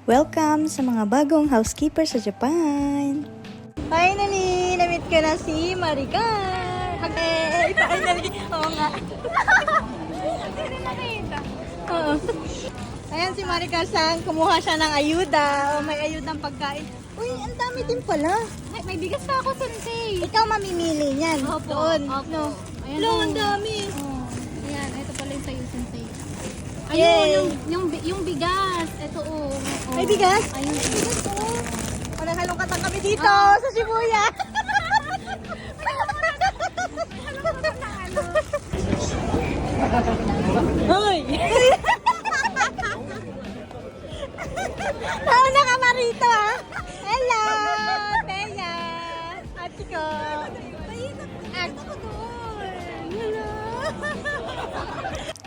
Welcome sa mga bagong housekeeper sa Japan! Finally! Namit ka na si Maricar! Okay! Finally! Oo nga! Hindi nakita. Oo. Ayan si Maricar-san, kumuha siya ng ayuda. O may ayudang pagkain. Uy, ang dami din pala. Ay, may bigas pa ako, sensei. Ikaw mamimili niyan. Opo, Doon. opo. No. Ayan Lo, o. ang dami. Oh, ayan, ito pala yung sa'yo, sensei. Yay! Ayun, yung bigas. Ito oh. May bigas? Ayun, bigas oh. O, naghalongkatan kami dito sa Shibuya. Hoy! Nauna ka marito ah! Hello! Teya! Ate ko! Ate ko doon! Hello!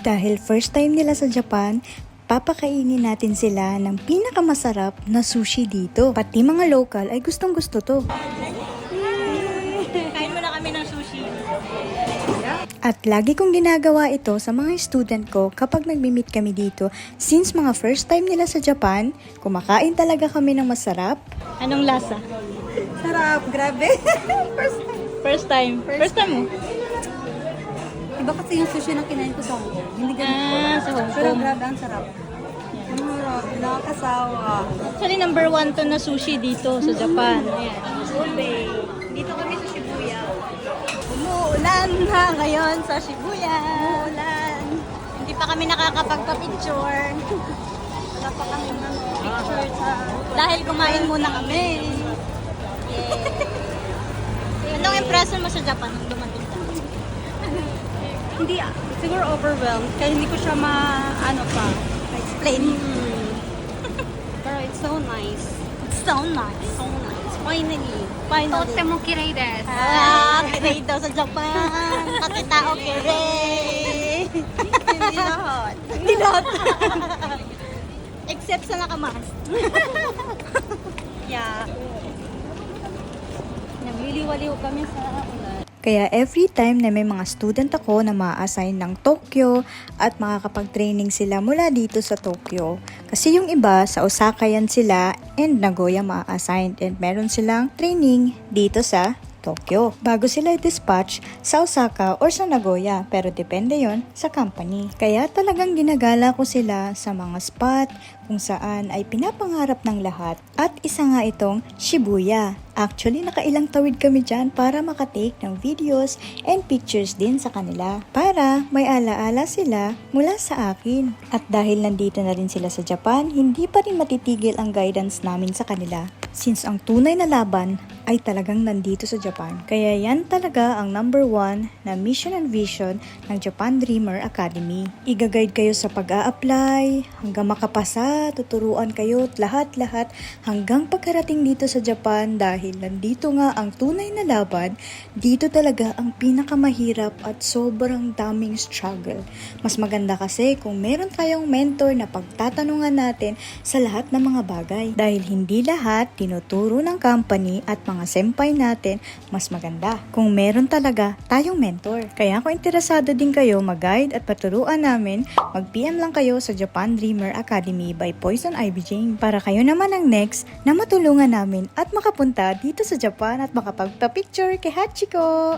Dahil first time nila sa Japan, papakainin natin sila ng pinakamasarap na sushi dito. Pati mga local ay gustong gusto to. Kain mo na kami ng sushi. At lagi kong ginagawa ito sa mga student ko kapag nagmi-meet kami dito. Since mga first time nila sa Japan, kumakain talaga kami ng masarap. Anong lasa? Sarap, grabe. First time. First time mo? Iba kasi yung sushi na kinain ko sa Hong Kong. Hindi ganun. Sa Hong Pero Kong. grabe, ang sarap. Ang sarap, nakakasawa. Actually, number 1 to na sushi dito sa Japan. Ayan. Ube. Dito kami sa Shibuya. Umuulan na ngayon sa Shibuya. Umuulan. Hindi pa kami nakakapagpa-picture. Wala pa kami ng picture dahil kumain muna kami. Yay. Anong impression mo sa Japan nung dumating ka? Hindi, siguro overwhelmed. Kaya hindi ko siya Explain. Pero it's so nice. It's so nice. So nice. Finally. Totemo kirei desu. Kirei daw sa Japan. Pati tao kirei. Hindi lahat. Hindi lahat. Except sa nakamas. Yeah. Nagliliwaliw kami sa ulan. Kaya every time na may mga student ako na ma-assign ng Tokyo at makakapag-training sila mula dito sa Tokyo. Kasi yung iba sa Osaka yan sila and Nagoya ma-assign and meron silang training dito sa Tokyo. Bago sila i-dispatch sa Osaka or sa Nagoya, pero depende yon sa company. Kaya talagang ginagala ko sila sa mga spot kung saan ay pinapangarap ng lahat. At isa nga itong Shibuya. Actually, nakailang tawid kami dyan para makatake ng videos and pictures din sa kanila. Para may alaala sila mula sa akin. At dahil nandito na rin sila sa Japan, hindi pa rin matitigil ang guidance namin sa kanila. Since ang tunay na laban ay talagang nandito sa Japan. Kaya yan talaga ang number 1 na mission and vision ng Japan Dreamer Academy. Iga-guide kayo sa pag-a-apply, hanggang makapasa, tuturuan kayo lahat-lahat hanggang pagkarating dito sa Japan dahil nandito nga ang tunay na laban, dito talaga ang pinakamahirap at sobrang daming struggle. Mas maganda kasi kung meron tayong mentor na pagtatanungan natin sa lahat ng mga bagay. Dahil hindi lahat tinuturo ng company at mga senpai natin, mas maganda kung meron talaga tayong mentor. Kaya kung interesado din kayo mag-guide at paturuan namin, mag-PM lang kayo sa Japan Dreamer Academy by Poison Ivy Jane para kayo naman ang next na matulungan namin at makapunta dito sa Japan at makapagpa-picture kay Hachiko!